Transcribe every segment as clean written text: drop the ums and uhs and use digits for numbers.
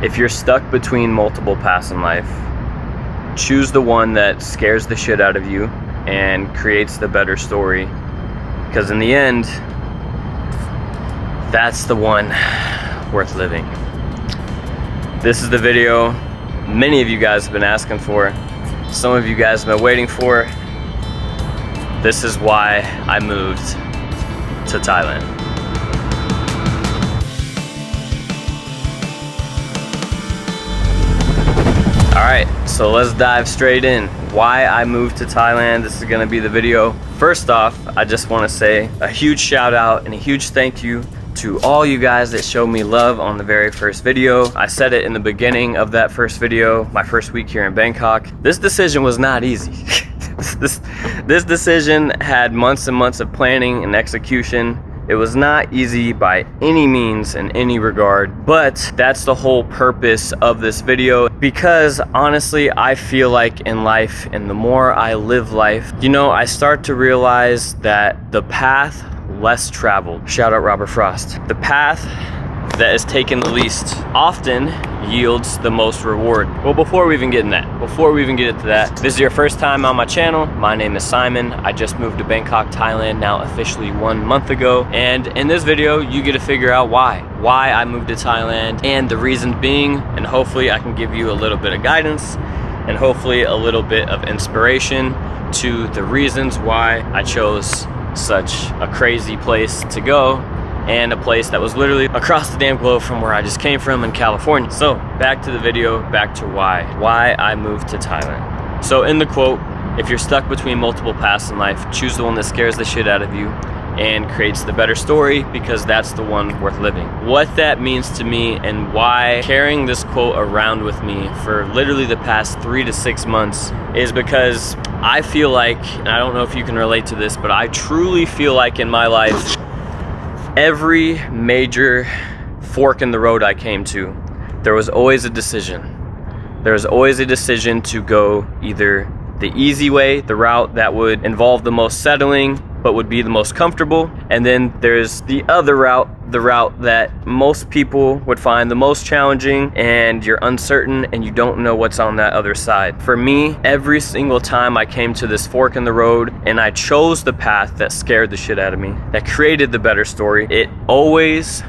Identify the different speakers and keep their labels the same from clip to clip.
Speaker 1: If you're stuck between multiple paths in life, choose the one that scares the shit out of you and creates the better story. Because in the end, that's the one worth living. This is the video many of you guys have been asking for. Some of you guys have been waiting for. This is why I moved to Thailand. Alright, so let's dive straight in. Why I moved to Thailand. This is gonna be the video. First off, I just wanna say a huge shout out and a huge thank you to all you guys that showed me love on the very first video. I said it in the beginning of that first video, my first week here in Bangkok. This decision was not easy. This decision had months and months of planning and execution. It was not easy by any means in any regard, but that's the whole purpose of this video, because honestly, I feel like in life, and the more I live life, you know, I start to realize that the path less traveled, shout out Robert Frost, the path that is taken the least often yields the most reward. Well, before we even get into that, this is your first time on my channel, my name is Simon. I just moved to Bangkok, Thailand, now officially 1 month ago. And in this video, you get to figure out why I moved to Thailand and the reason being, and hopefully I can give you a little bit of guidance and hopefully a little bit of inspiration to the reasons why I chose such a crazy place to go, and a place that was literally across the damn globe from where I just came from in California. So back to the video, back to why I moved to Thailand. So in the quote, if you're stuck between multiple paths in life, choose the one that scares the shit out of you and creates the better story, because that's the one worth living. What that means to me and why carrying this quote around with me for literally the past 3 to 6 months is because I feel like, and I don't know if you can relate to this, but I truly feel like in my life, every major fork in the road I came to, there was always a decision. There was always a decision to go either the easy way, the route that would involve the most settling, but would be the most comfortable. And then there's the other route, the route that most people would find the most challenging, and you're uncertain and you don't know what's on that other side. For me, every single time I came to this fork in the road and I chose the path that scared the shit out of me, that created the better story, it always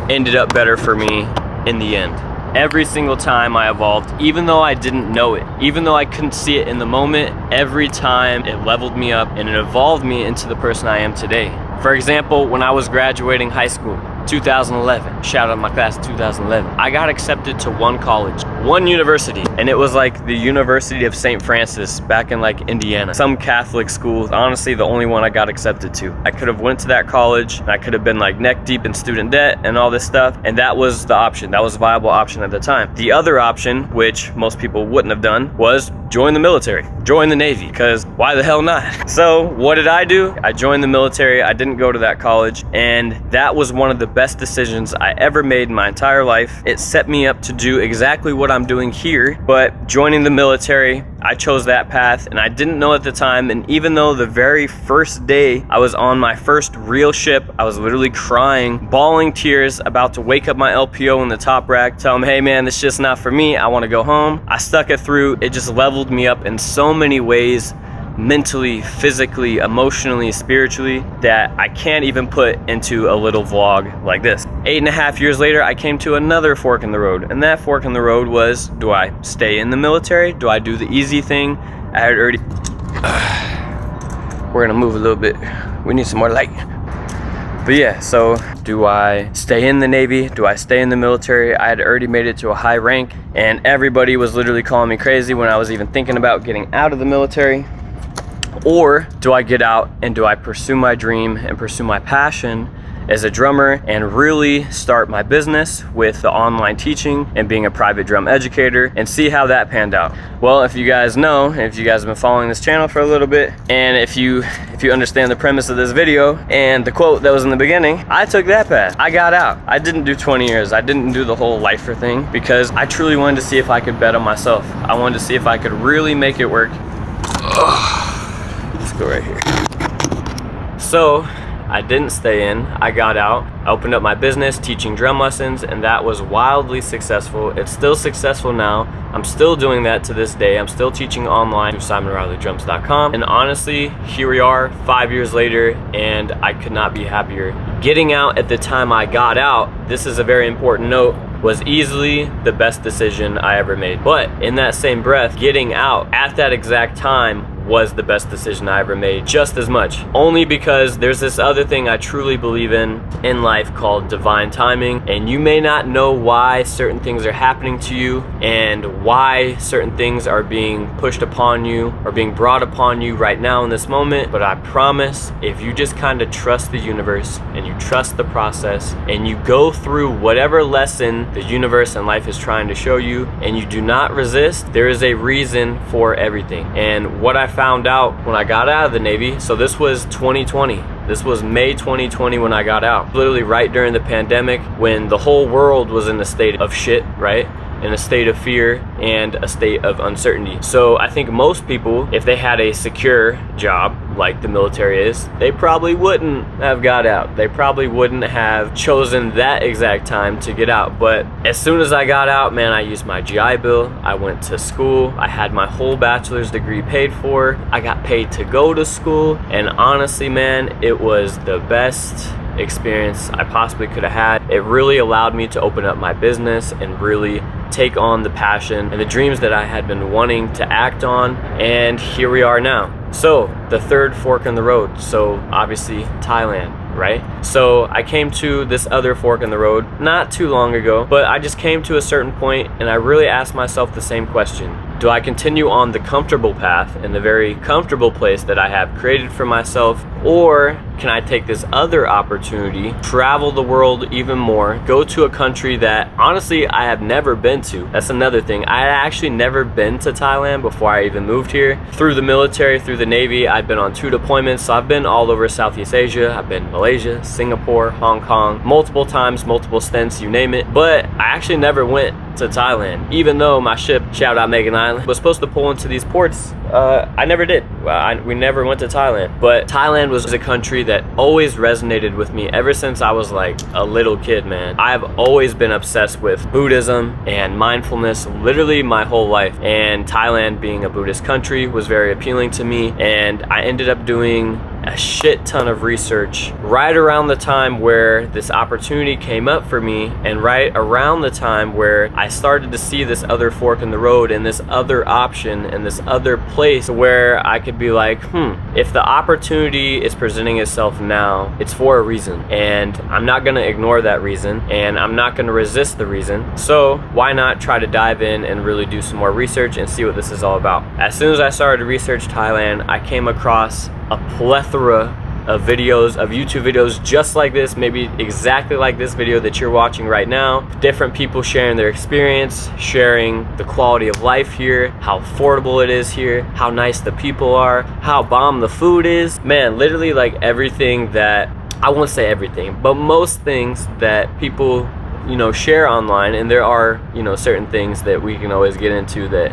Speaker 1: ended up better for me in the end. Every single time I evolved, even though I didn't know it, even though I couldn't see it in the moment, every time it leveled me up and it evolved me into the person I am today. For example, when I was graduating high school, 2011, shout out my class of 2011, I got accepted to one college, one university, and it was like the University of St. Francis back in like Indiana, some Catholic school, honestly the only one I got accepted to. I could have went to that college and I could have been like neck deep in student debt and all this stuff, and that was the option, that was a viable option at the time. The other option, which most people wouldn't have done, was join the military, join the Navy, because why the hell not? So what did I do? I joined the military. I didn't go to that college, and that was one of the best decisions I ever made in my entire life. It set me up to do exactly what I'm doing here, but joining the military, I chose that path, and I didn't know at the time. And even though the very first day I was on my first real ship, I was literally crying, bawling tears, about to wake up my LPO in the top rack, tell him, hey man, this just not for me, I want to go home. I stuck it through. It just leveled me up in so many ways, mentally, physically, emotionally, spiritually, that I can't even put into a little vlog like this. 8.5 years later, I came to another fork in the road, and that fork in the road was, do I stay in the military? Do I do the easy thing? I had already we're gonna move a little bit, we need some more light. But yeah, so do I stay in the Navy? Do I stay in the military? I had already made it to a high rank, and everybody was literally calling me crazy when I was even thinking about getting out of the military. Or do I get out and do I pursue my dream and pursue my passion as a drummer and really start my business with the online teaching and being a private drum educator and see how that panned out? Well, if you guys know, if you guys have been following this channel for a little bit, and if you understand the premise of this video and the quote that was in the beginning, I took that path. I got out. I didn't do 20 years. I didn't do the whole lifer thing because I truly wanted to see if I could bet on myself. I wanted to see if I could really make it work. Let's go right here. So I didn't stay in. I got out. I opened up my business teaching drum lessons, and that was wildly successful. It's still successful now. I'm still doing that to this day. I'm still teaching online through SimonRileyDrums.com. And honestly, here we are 5 years later, and I could not be happier. Getting out at the time I got out, this is a very important note, was easily the best decision I ever made. But in that same breath, getting out at that exact time was the best decision I ever made, just as much. Only because there's this other thing I truly believe in life called divine timing, and you may not know why certain things are happening to you and why certain things are being pushed upon you or being brought upon you right now in this moment, but I promise if you just kind of trust the universe and you trust the process and you go through whatever lesson the universe and life is trying to show you and you do not resist, there is a reason for everything. And what I found out when I got out of the Navy, so this was 2020. This was May 2020 when I got out. Literally right during the pandemic when the whole world was in a state of shit, right? In a state of fear and a state of uncertainty. So I think most people, if they had a secure job like the military is, they probably wouldn't have got out. They probably wouldn't have chosen that exact time to get out. But as soon as I got out, man, I used my GI Bill. I went to school. I had my whole bachelor's degree paid for. I got paid to go to school. And honestly, man, it was the best experience I possibly could have had. It really allowed me to open up my business and really take on the passion and the dreams that I had been wanting to act on, and here we are now. So the third fork in the road, so obviously Thailand, right? So I came to this other fork in the road not too long ago, but I just came to a certain point and I really asked myself the same question. Do I continue on the comfortable path in the very comfortable place that I have created for myself, or can I take this other opportunity, travel the world even more, go to a country that honestly I have never been to? That's another thing. I had actually never been to Thailand before I even moved here. Through the military, through the Navy, I've been on 2 deployments, so I've been all over Southeast Asia. I've been Malaysia, Singapore, Hong Kong, multiple times, multiple stints, you name it. But I actually never went to Thailand, even though my ship, shout out Megan Island, was supposed to pull into these ports. I never did. We never went to Thailand. But Thailand was a country that always resonated with me ever since I was like a little kid, man. I've always been obsessed with Buddhism and mindfulness literally my whole life. And Thailand, being a Buddhist country, was very appealing to me. And I ended up doing a shit ton of research right around the time where this opportunity came up for me, and right around the time where I started to see this other fork in the road and this other option and this other place where I could be like, if the opportunity is presenting itself now, it's for a reason, and I'm not gonna ignore that reason, and I'm not gonna resist the reason. So why not try to dive in and really do some more research and see what this is all about? As soon as I started to research Thailand, I came across a plethora of videos, of YouTube videos just like this, maybe exactly like this video that you're watching right now. Different people sharing their experience, sharing the quality of life here, how affordable it is here, how nice the people are, how bomb the food is. Man, literally like everything that, I won't say everything, but most things that people, you know, share online. And there are, you know, certain things that we can always get into that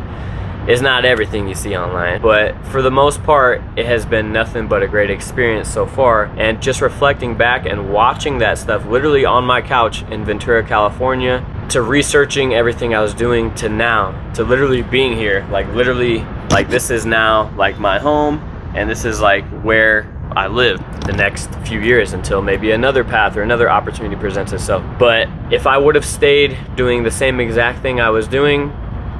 Speaker 1: is not everything you see online, but for the most part it has been nothing but a great experience so far. And just reflecting back and watching that stuff literally on my couch in Ventura, California, to researching everything I was doing, to now, to literally being here, like literally, like this is now like my home, and this is like where I live the next few years until maybe another path or another opportunity presents itself. But if I would have stayed doing the same exact thing I was doing,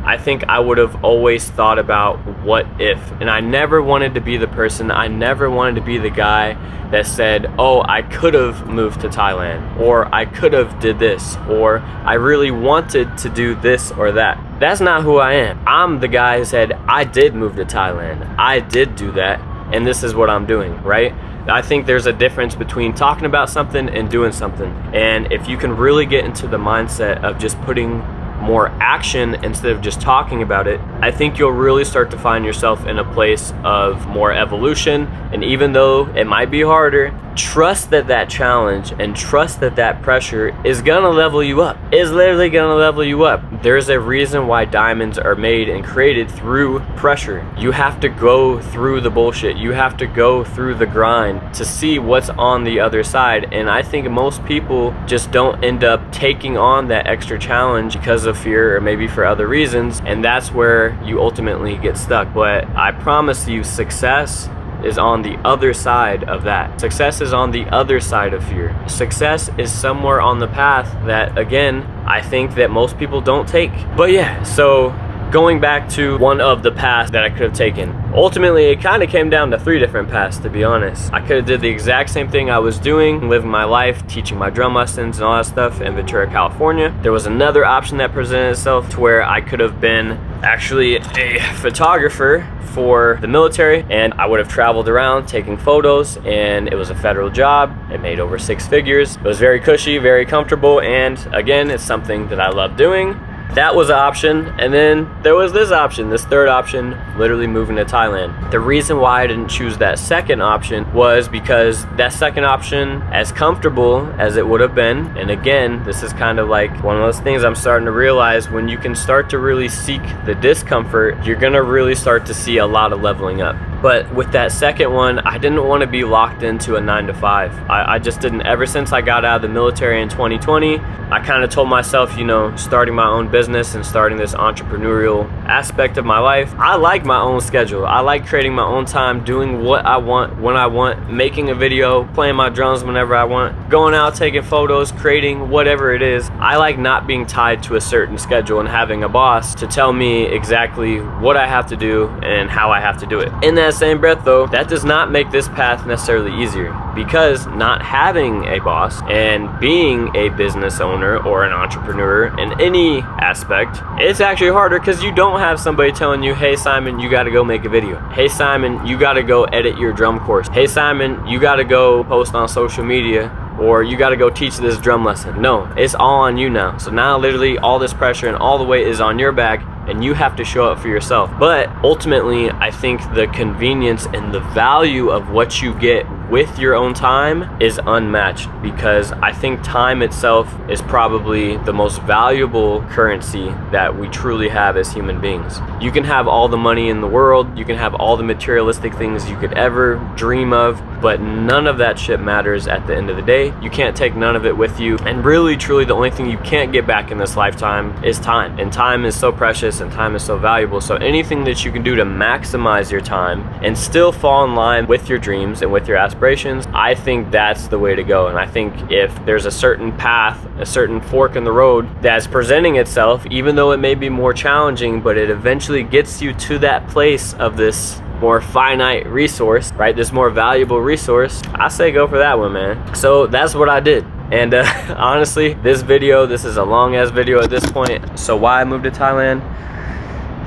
Speaker 1: I think I would have always thought about what if. And I never wanted to be the person, I never wanted to be the guy that said, oh, I could have moved to Thailand, or I could have did this, or I really wanted to do this or that. That's not who I am. I'm the guy who said, I did move to Thailand, I did do that, and this is what I'm doing, right? I think there's a difference between talking about something and doing something. And if you can really get into the mindset of just putting more action instead of just talking about it, I think you'll really start to find yourself in a place of more evolution. And even though it might be harder, trust that that challenge and trust that that pressure is gonna level you up. It's literally gonna level you up. There's a reason why diamonds are made and created through pressure. You have to go through the bullshit. You have to go through the grind to see what's on the other side. And I think most people just don't end up taking on that extra challenge because of fear or maybe for other reasons. And that's where you ultimately get stuck. But I promise you, success is on the other side of that. Success is on the other side of fear. Success is somewhere on the path that, again, I think that most people don't take. But yeah, so going back to one of the paths that I could have taken, ultimately it kind of came down to 3 different paths, to be honest. I could have did the exact same thing I was doing, living my life, teaching my drum lessons and all that stuff in Ventura, California. There was another option that presented itself to where I could have been actually a photographer for the military, and I would have traveled around taking photos, and it was a federal job. It made over 6 figures. It was very cushy, very comfortable, and again, it's something that I love doing. That was an option. And then there was this option, this third option, literally moving to Thailand. The reason why I didn't choose that second option was because that second option, as comfortable as it would have been, and again, this is kind of like one of those things I'm starting to realize, when you can start to really seek the discomfort, you're gonna really start to see a lot of leveling up. But with that second one, I didn't want to be locked into a 9-to-5. I just didn't. Ever since I got out of the military in 2020, I kind of told myself, you know, starting my own business and starting this entrepreneurial aspect of my life, I like my own schedule. I like creating my own time, doing what I want, when I want, making a video, playing my drums whenever I want, going out, taking photos, creating whatever it is. I like not being tied to a certain schedule and having a boss to tell me exactly what I have to do and how I have to do it. In that same breath though, that does not make this path necessarily easier, because not having a boss and being a business owner or an entrepreneur in any aspect, it's actually harder because you don't have somebody telling you, hey Simon, you gotta go make a video. Hey Simon, you gotta go edit your drum course. Hey Simon, you gotta go post on social media, or you gotta go teach this drum lesson. No, it's all on you now. So now literally all this pressure and all the weight is on your back, and you have to show up for yourself. But ultimately, I think the convenience and the value of what you get with your own time is unmatched, because I think time itself is probably the most valuable currency that we truly have as human beings. You can have all the money in the world, you can have all the materialistic things you could ever dream of, but none of that shit matters at the end of the day. You can't take none of it with you, and really truly the only thing you can't get back in this lifetime is time. And time is so precious and time is so valuable. So anything that you can do to maximize your time and still fall in line with your dreams and with your aspirations, I think that's the way to go. And I think if there's a certain path, a certain fork in the road that's presenting itself, even though it may be more challenging, but it eventually gets you to that place of this more finite resource, right? This more valuable resource, I say go for that one, man. So that's what I did. And honestly, this is a long ass video at this point. So why I moved to Thailand?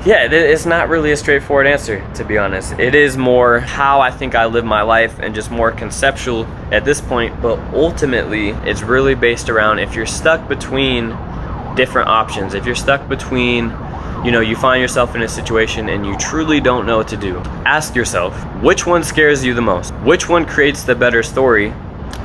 Speaker 1: Yeah, it's not really a straightforward answer, to be honest. It is more how I think I live my life and just more conceptual at this point. But ultimately, it's really based around if you're stuck between different options, if you're stuck between, you know, you find yourself in a situation and you truly don't know what to do, ask yourself, which one scares you the most? Which one creates the better story?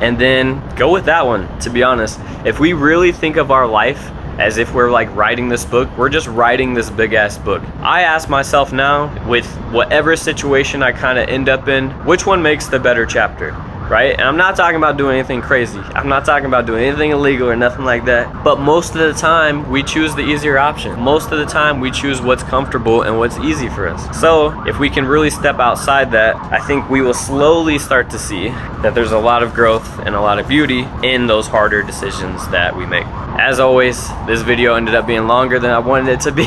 Speaker 1: And then go with that one, to be honest. If we really think of our life as if we're like writing this book, we're just writing this big ass book. I ask myself now, with whatever situation I kind of end up in, which one makes the better chapter, right? And I'm not talking about doing anything crazy. I'm not talking about doing anything illegal or nothing like that. But most of the time, we choose the easier option. Most of the time, we choose what's comfortable and what's easy for us. So if we can really step outside that, I think we will slowly start to see that there's a lot of growth and a lot of beauty in those harder decisions that we make. As always, this video ended up being longer than I wanted it to be.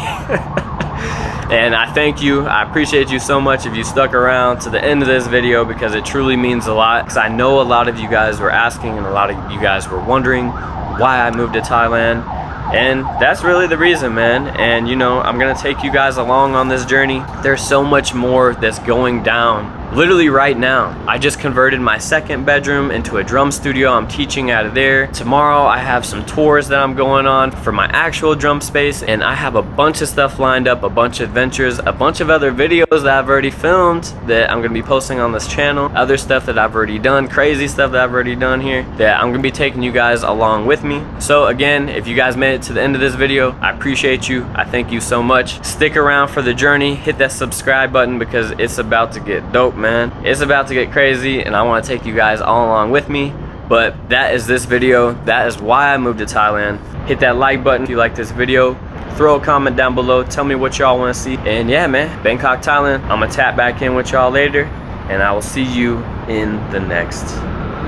Speaker 1: And I thank you. I appreciate you so much if you stuck around to the end of this video, because it truly means a lot. Because I know a lot of you guys were asking and a lot of you guys were wondering why I moved to Thailand. And that's really the reason, man. And you know, I'm gonna take you guys along on this journey. There's so much more that's going down literally right now. I just converted my second bedroom into a drum studio. I'm teaching out of there. Tomorrow I have some tours that I'm going on for my actual drum space, and I have a bunch of stuff lined up, a bunch of adventures, a bunch of other videos that I've already filmed that I'm gonna be posting on this channel, other stuff that I've already done, crazy stuff that I've already done here that I'm gonna be taking you guys along with me. So again, if you guys made it to the end of this video, I appreciate you. I thank you so much. Stick around for the journey. Hit that subscribe button because it's about to get dope, man. It's about to get crazy, and I want to take you guys all along with me. But that is this video. That is why I moved to Thailand. Hit that like button if you like this video. Throw a comment down below. Tell me what y'all want to see. And yeah, man, Bangkok, Thailand. I'm gonna tap back in with y'all later, and I will see you in the next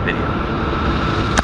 Speaker 1: video.